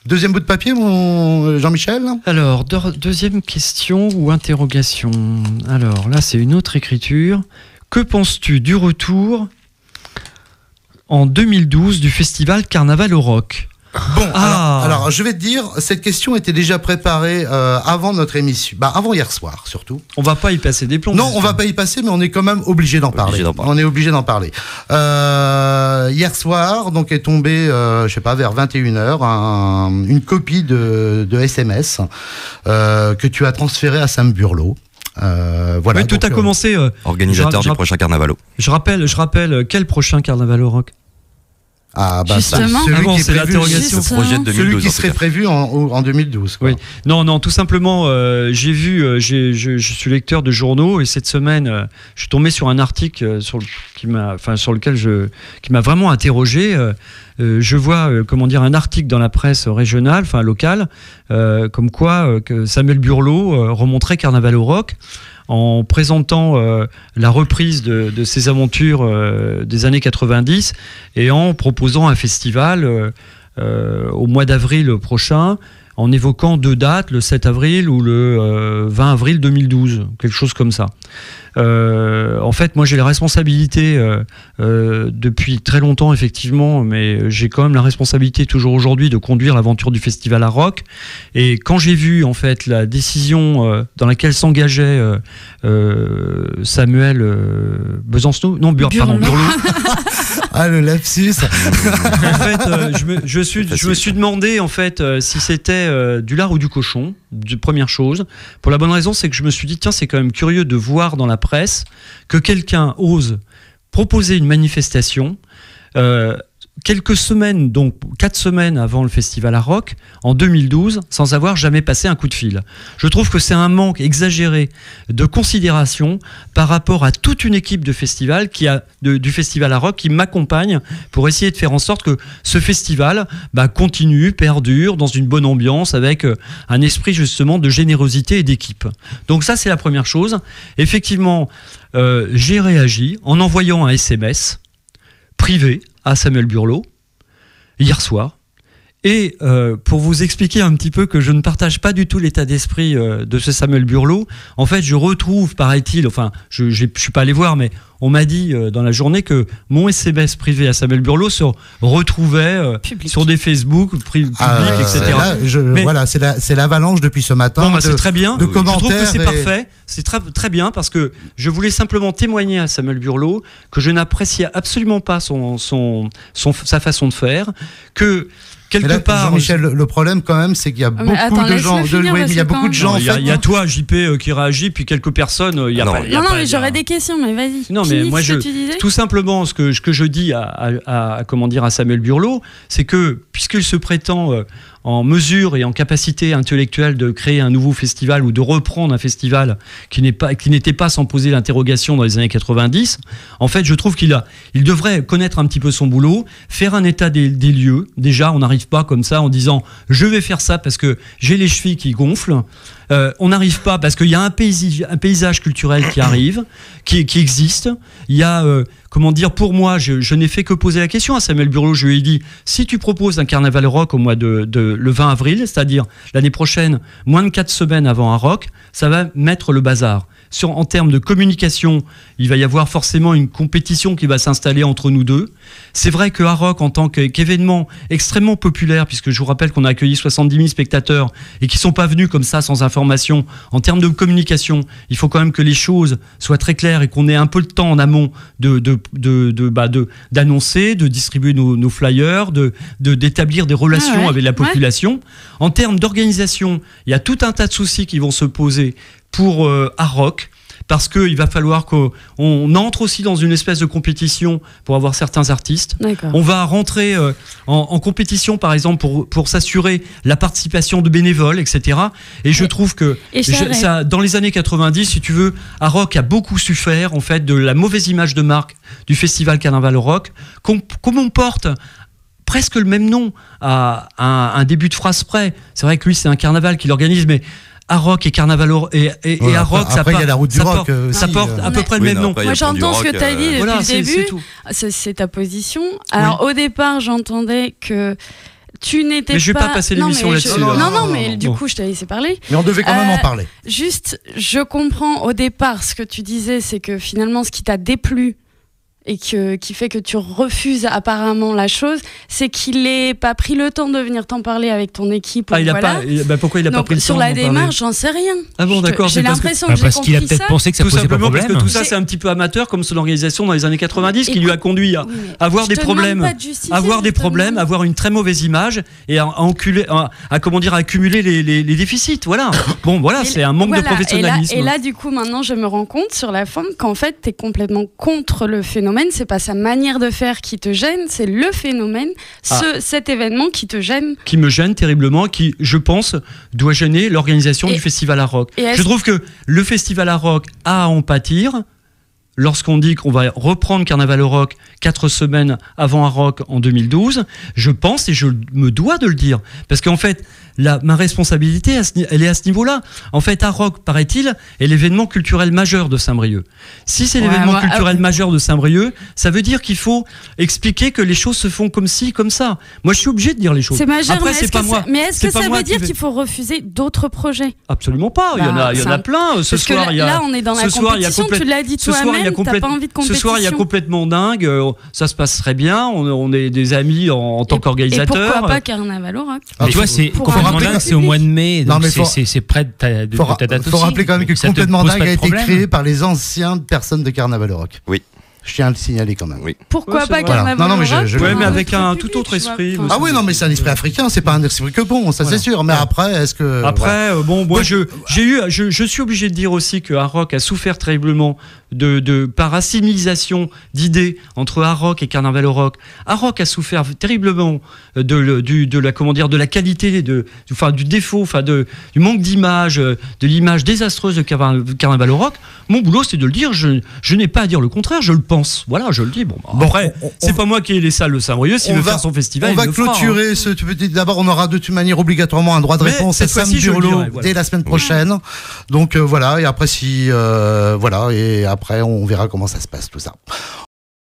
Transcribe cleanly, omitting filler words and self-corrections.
Deuxième bout de papier, mon Jean-Michel. Alors, deuxième question ou interrogation. Alors, là, c'est une autre écriture. Que penses-tu du retour en 2012 du festival Carnaval au Rock ? Bon, alors, je vais te dire, cette question était déjà préparée avant notre émission, avant hier soir surtout. On va pas y passer des plombs. Non, on va pas y passer, mais on est quand même obligé d'en parler. On est obligé d'en parler. Hier soir, donc est tombé, vers 21h, une copie de SMS que tu as transféré à Sam Burlot. Voilà. Oui, tout a commencé. Organisateur du prochain Carnavalo. Je rappelle quel prochain Carnaval au Rock ? Justement, celui qui est prévu, le projet de 2012, celui qui serait prévu en 2012. Quoi. Oui. Non, tout simplement, j'ai vu, je suis lecteur de journaux et cette semaine, je suis tombé sur un article qui m'a vraiment interrogé. Je vois, un article dans la presse régionale, locale, comme quoi que Samuel Burlot remonterait Carnaval au Rock, en présentant la reprise de ses aventures des années 90 et en proposant un festival au mois d'avril prochain, en évoquant 2 dates, le 7 avril ou le 20 avril 2012, quelque chose comme ça. En fait, moi j'ai la responsabilité depuis très longtemps effectivement, mais j'ai quand même la responsabilité toujours aujourd'hui de conduire l'aventure du festival à Rock. Et quand j'ai vu en fait la décision dans laquelle s'engageait Samuel Besancenot, Burlot. Ah, le lapsus. En fait, je me suis demandé en fait si c'était du lard ou du cochon. Première chose, pour la bonne raison, c'est que je me suis dit tiens, c'est quand même curieux de voir dans la presse que quelqu'un ose proposer une manifestation quelques semaines, donc 4 semaines avant le festival à Rock, en 2012, sans avoir jamais passé un coup de fil. Je trouve que c'est un manque exagéré de considération par rapport à toute une équipe de festival du festival à Rock qui m'accompagne pour essayer de faire en sorte que ce festival continue, perdure dans une bonne ambiance avec un esprit justement de générosité et d'équipe. Donc ça, c'est la première chose. Effectivement, j'ai réagi en envoyant un SMS privé à Samuel Burlot hier soir. Et pour vous expliquer un petit peu que je ne partage pas du tout l'état d'esprit de ce Samuel Burlot, en fait je retrouve, paraît-il, je suis pas allé voir, mais on m'a dit dans la journée que mon SMS privé à Samuel Burlot se retrouvait sur des Facebook publics, etc. Voilà, c'est l'avalanche depuis ce matin. Bon, c'est très bien. De commentaires. Je trouve que c'est parfait. C'est très, très bien parce que je voulais simplement témoigner à Samuel Burlot que je n'appréciais absolument pas sa façon de faire, que quelque part, Jean-Michel, le problème quand même, c'est qu'il y a beaucoup de gens. Il y a beaucoup de gens. Il y a toi, JP, qui réagit, puis quelques personnes. Mais j'aurais des questions, mais vas-y. Non, mais moi, tout simplement, ce que je dis à Samuel Burlot, c'est que puisqu'il se prétend en mesure et en capacité intellectuelle de créer un nouveau festival ou de reprendre un festival qui n'était pas sans poser l'interrogation dans les années 90, en fait, je trouve qu'il devrait connaître un petit peu son boulot, faire un état des lieux. Déjà, on n'arrive pas comme ça en disant « je vais faire ça parce que j'ai les chevilles qui gonflent ». On n'arrive pas parce qu'il y a un paysage culturel qui arrive, qui existe. Il y a, pour moi, je n'ai fait que poser la question à Samuel Burlot. Je lui ai dit, si tu proposes un Carnaval Rock au mois le 20 avril, c'est-à-dire l'année prochaine, moins de 4 semaines avant un rock, ça va mettre le bazar. En termes de communication, il va y avoir forcément une compétition qui va s'installer entre nous deux. C'est vrai que Rock, en tant qu'événement extrêmement populaire, puisque je vous rappelle qu'on a accueilli 70 000 spectateurs et qui ne sont pas venus comme ça sans information, en termes de communication, il faut quand même que les choses soient très claires et qu'on ait un peu de temps en amont d'annoncer, de distribuer nos flyers, d'établir des relations avec la population. En termes d'organisation, il y a tout un tas de soucis qui vont se poser pour Rock, parce qu'il va falloir qu'on entre aussi dans une espèce de compétition pour avoir certains artistes. D'accord. On va rentrer en compétition, par exemple, pour s'assurer la participation de bénévoles, etc. Et je trouve que dans les années 90, si tu veux, Rock a beaucoup souffert en fait, de la mauvaise image de marque du festival Carnaval Rock, comme on porte presque le même nom à un début de phrase près. C'est vrai que lui, c'est un carnaval qu'il organise, mais Rock et Carnaval et Rock, ça porte à peu près le même nom. Moi, j'entends ce que tu as dit depuis le début. C'est ta position. Alors, au départ, j'entendais que tu n'étais pas... Mais je vais pas passer l'émission là-dessus. Non, mais du coup, je t'ai laissé parler. Mais on devait quand même en parler. Juste, je comprends au départ ce que tu disais, c'est que finalement, ce qui t'a déplu et qui fait que tu refuses apparemment la chose, c'est qu'il n'ait pas pris le temps de venir t'en parler avec ton équipe. Pourquoi il n'a pas pris le temps sur la démarche, j'en sais rien. Ah bon, d'accord. J'ai l'impression que j'ai parce qu'il a compris peut-être pensé que ça posait pas de problème. Parce que tout ça, c'est un petit peu amateur, comme son organisation dans les années 90, qui lui a conduit à avoir des problèmes, avoir une très mauvaise image et à accumuler les déficits. Voilà. Bon, voilà, c'est un manque de professionnalisme. Et là, du coup, maintenant, je me rends compte sur la forme qu'en fait, tu es complètement contre le phénomène. C'est pas sa manière de faire qui te gêne, c'est le phénomène, cet événement qui te gêne. Qui me gêne terriblement, qui, je pense, doit gêner l'organisation du Festival à Rock. Je trouve que le Festival à Rock a à en pâtir. Lorsqu'on dit qu'on va reprendre Carnaval au Rock 4 semaines avant un Rock en 2012, je pense, et je me dois de le dire, parce qu'en fait, ma responsabilité, elle est à ce niveau-là. En fait, à Rock, paraît-il, est l'événement culturel majeur de Saint-Brieuc. Si c'est l'événement culturel majeur de Saint-Brieuc, ça veut dire qu'il faut expliquer que les choses se font comme ci, comme ça. Moi, je suis obligé de dire les choses. C'est majeur, après, c'est pas moi. Mais est-ce que ça veut dire qu'il faut refuser d'autres projets ? Absolument pas. Il y en a plein. Ce soir, là, on est dans la compétition. Tu l'as dit toi-même. T'as pas envie de compétition. Ce soir, il y a complètement dingue. Ça se passe très bien. On est des amis en tant qu'organisateurs. Et pourquoi pas Carnaval au Rock ? Tu vois, c'est complètement dingue. C'est au mois de mai. Donc c'est près de ta date aussi. Il faut rappeler quand même que complètement dingue a été créé par les anciennes personnes de Carnaval au Rock. Oui. Je tiens à le signaler quand même. Oui. Pourquoi pas Carnaval au Rock ? Oui, mais avec un tout autre esprit. Ah oui, non, mais c'est un esprit africain, c'est pas un esprit que bon, ça c'est sûr. Mais après, est-ce que. Après, bon, moi, je suis obligé de dire aussi que Rock a souffert terriblement par assimilation d'idées entre Rock et Carnaval au Rock. Rock a souffert terriblement de la qualité, du défaut, du manque d'image, de l'image désastreuse de Carnaval au Rock. Mon boulot, c'est de le dire. Je n'ai pas à dire le contraire, je le pense. Voilà, je le dis. Bon, après, c'est pas moi qui ai les salles de Saint-Brieuc. S'il veut faire son festival, on va clôturer ce petit. D'abord, on aura de toute manière obligatoirement un droit de réponse à Sam Burlot dès la semaine prochaine. Donc voilà, et après et après on verra comment ça se passe tout ça.